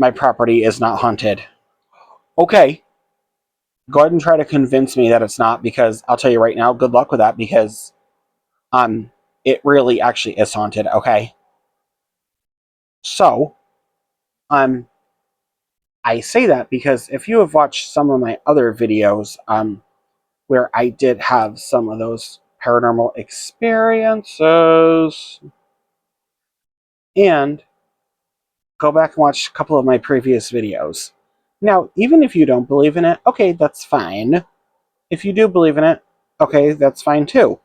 my property is not haunted. Okay, go ahead and try to convince me that it's not, because I'll tell you right now, good luck with that, because it really actually is haunted. Okay, so I say that because if you have watched some of my other videos, where I did have some of those paranormal experiences, and go back and watch a couple of my previous videos. Now, even if you don't believe in it, okay, that's fine. If you do believe in it, okay, that's fine too.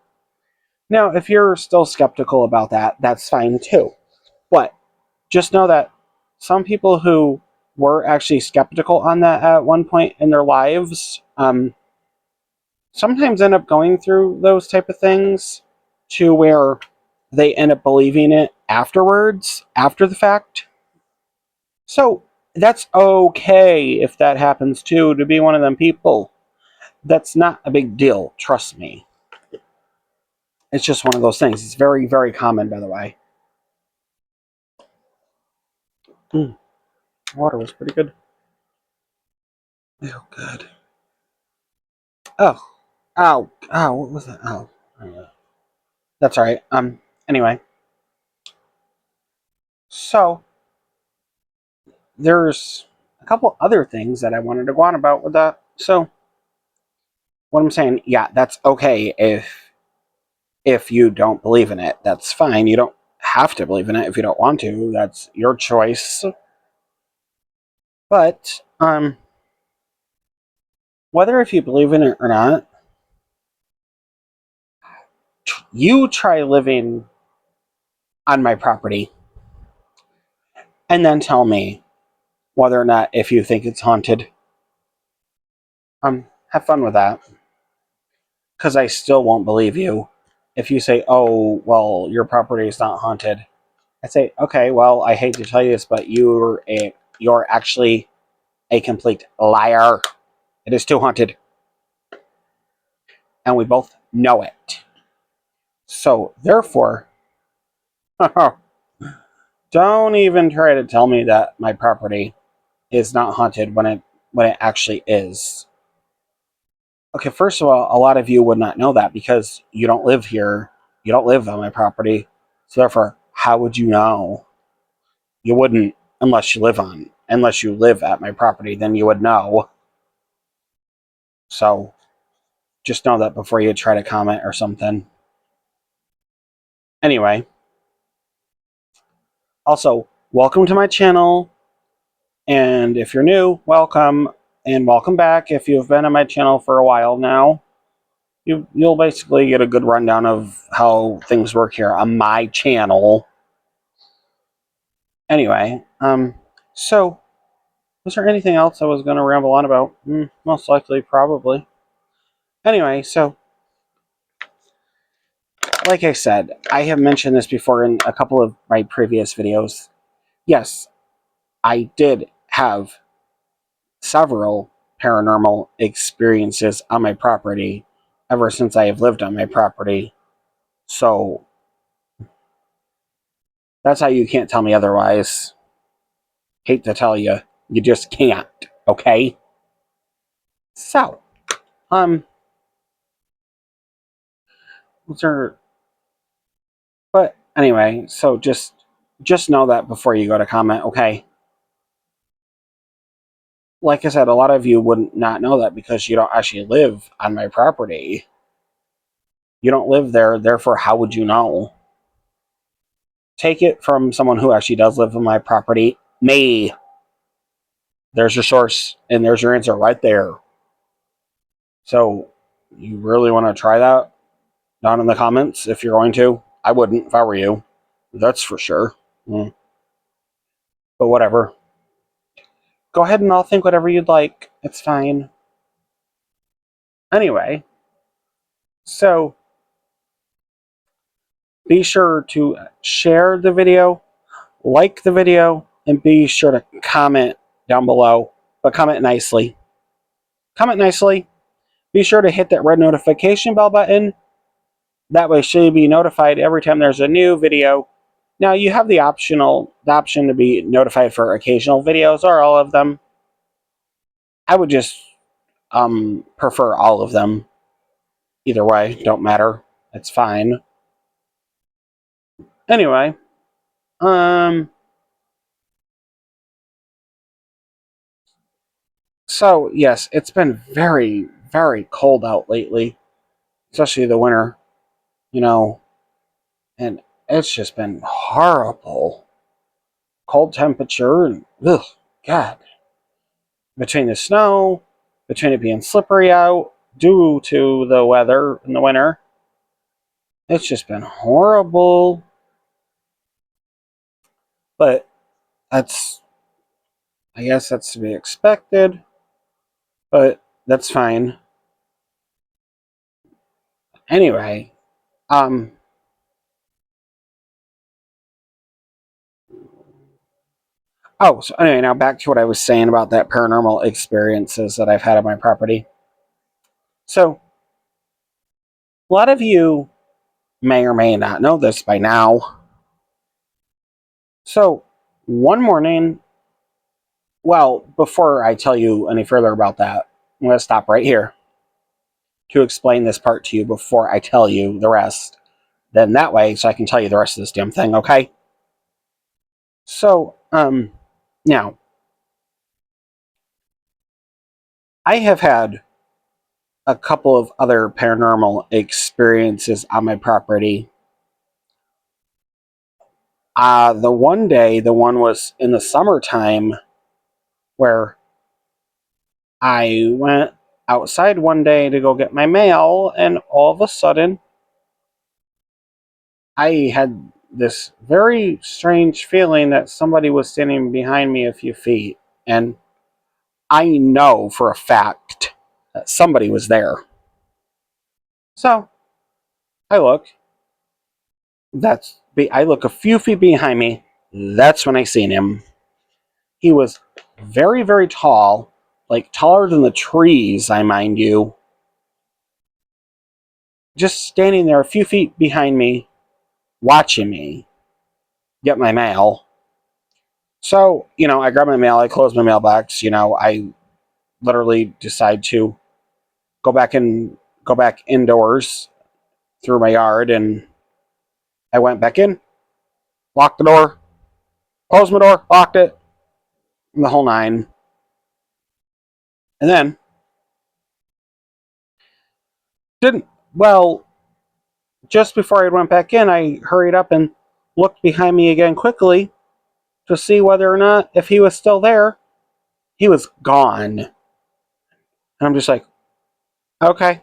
Now, if you're still skeptical about that, that's fine too. But just know that some people who were actually skeptical on that at one point in their lives, sometimes end up going through those type of things to where they end up believing it afterwards, after the fact. So that's okay if that happens too, to be one of them people. That's not a big deal, trust me. It's just one of those things. It's very, very common, by the way. Water was pretty good. Oh, good. Oh, ow, what was that? Oh, that's all right. Anyway, so there's a couple other things that I wanted to go on about with that. So, what I'm saying, yeah, that's okay if you don't believe in it. That's fine. You don't have to believe in it if you don't want to. That's your choice. But whether if you believe in it or not, you try living on my property and then tell me whether or not if you think it's haunted. Have fun with that, because I still won't believe you if you say, "Oh, well, your property is not haunted." I say, "Okay, well, I hate to tell you this, but you're actually a complete liar. It is too haunted, and we both know it. So therefore, don't even try to tell me that my property is not haunted when it actually is." Okay, first of all, a lot of you would not know that because you don't live here. You don't live on my property. So therefore, how would you know? You wouldn't unless you live at my property, then you would know. So just know that before you try to comment or something. Anyway, also, welcome to my channel. And if you're new, welcome. And welcome back if you've been on my channel for a while now. You'll basically get a good rundown of how things work here on my channel. Anyway, so was there anything else I was going to ramble on about? Most likely, probably. Anyway, so like I said, I have mentioned this before in a couple of my previous videos. Yes, I did have several paranormal experiences on my property ever since I have lived on my property. So that's how you can't tell me otherwise. Hate to tell you, you just can't, okay? So, was there... But anyway, so just know that before you go to comment, okay? Like I said, a lot of you wouldn't not know that because you don't actually live on my property. You don't live there, therefore how would you know? Take it from someone who actually does live on my property. Me. There's your source, and there's your answer right there. So, you really want to try that? Down in the comments, if you're going to. I wouldn't if I were you. That's for sure. But whatever. Go ahead and I'll think whatever you'd like. It's fine. Anyway, so be sure to share the video, like the video, and be sure to comment down below. But comment nicely. Comment nicely. Be sure to hit that red notification bell button. That way she'll be notified every time there's a new video. Now you have the option to be notified for occasional videos or all of them. I would just prefer all of them. Either way, don't matter. It's fine. Anyway, um, so yes, it's been very, very cold out lately, especially the winter. You know, and it's just been horrible. Cold temperature and ugh, God. Between the snow, between it being slippery out due to the weather in the winter, it's just been horrible. But that's, I guess that's to be expected. But that's fine. Anyway, um, oh, so anyway, now back to what I was saying about that paranormal experiences that I've had on my property. So, a lot of you may or may not know this by now. So, one morning, well, before I tell you any further about that, I'm going to stop right here to explain this part to you before I tell you the rest. Then that way, so I can tell you the rest of this damn thing, okay? So, now, I have had a couple of other paranormal experiences on my property. The one was in the summertime where I went outside one day to go get my mail, and all of a sudden, I had this very strange feeling that somebody was standing behind me a few feet, and I know for a fact that somebody was there. So I look. I look a few feet behind me. That's when I seen him. He was very, very tall, like taller than the trees, I mind you. Just standing there a few feet behind me, watching me get my mail. So, I grab my mail, I close my mailbox, I literally decide to go back indoors through my yard, and I went back in, locked the door, closed my door, locked it, and the whole nine. And then didn't well, just before I went back in, I hurried up and looked behind me again quickly to see whether or not if he was still there. He was gone. And I'm just like, okay.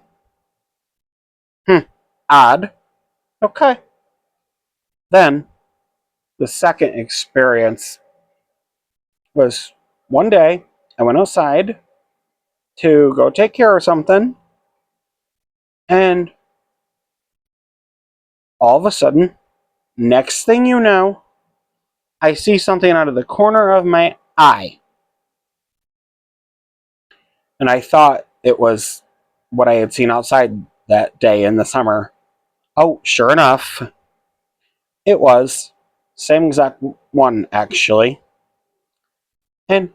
Odd. Okay. Then the second experience was one day I went outside to go take care of something, and all of a sudden, next thing you know, I see something out of the corner of my eye. And I thought it was what I had seen outside that day in the summer. Oh, sure enough, it was. Same exact one, actually. And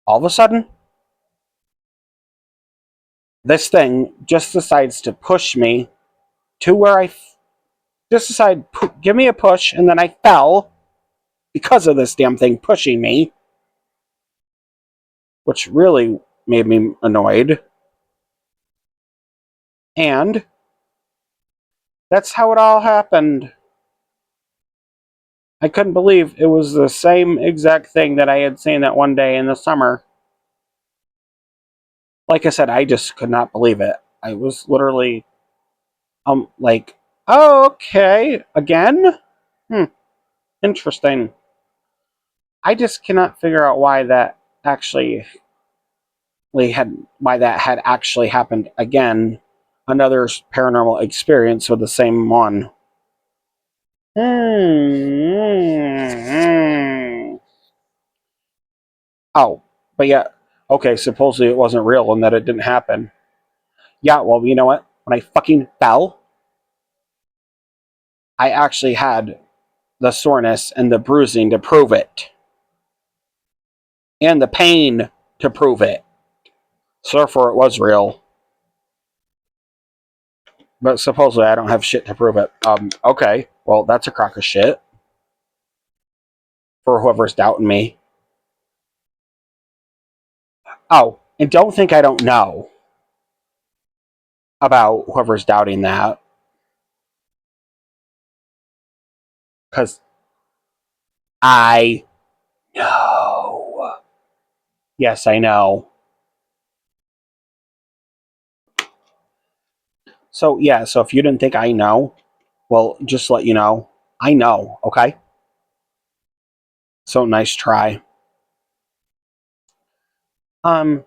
all of a sudden, this thing just decides to push me to where just decided give me a push, and then I fell because of this damn thing pushing me, which really made me annoyed. And that's how it all happened. I couldn't believe it was the same exact thing that I had seen that one day in the summer. Like I said, I just could not believe it. I was literally, like, oh, okay, again? Interesting. I just cannot figure out why that had actually happened again. Another paranormal experience with the same one. Oh, but yeah, okay, supposedly it wasn't real and that it didn't happen. Yeah, well, you know what? When I fucking fell, I actually had the soreness and the bruising to prove it, and the pain to prove it. So therefore, it was real. But supposedly, I don't have shit to prove it. Okay, well, that's a crock of shit for whoever's doubting me. Oh, and don't think I don't know about whoever's doubting that, because I know. Yes, I know. So, yeah, so if you didn't think I know, well, just to let you know, I know, okay? So, nice try. And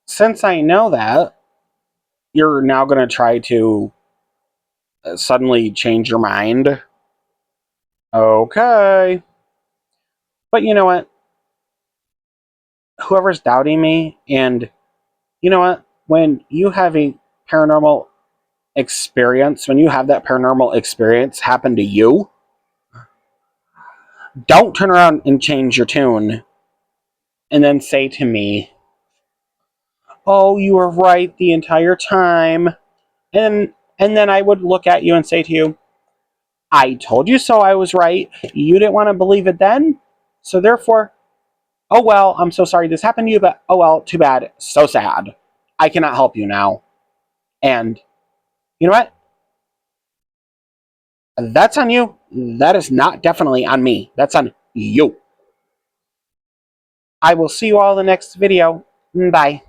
since I know that, you're now going to try to suddenly change your mind. Okay. But you know what? Whoever's doubting me, and you know what? When you have a paranormal experience, when you have that paranormal experience happen to you, don't turn around and change your tune and then say to me, "Oh, you were right the entire time." And then I would look at you and say to you, "I told you so, I was right. You didn't want to believe it then. So therefore, oh well, I'm so sorry this happened to you, but oh well, too bad. So sad. I cannot help you now." And you know what? That's on you. That is not definitely on me. That's on you. I will see you all in the next video. Bye.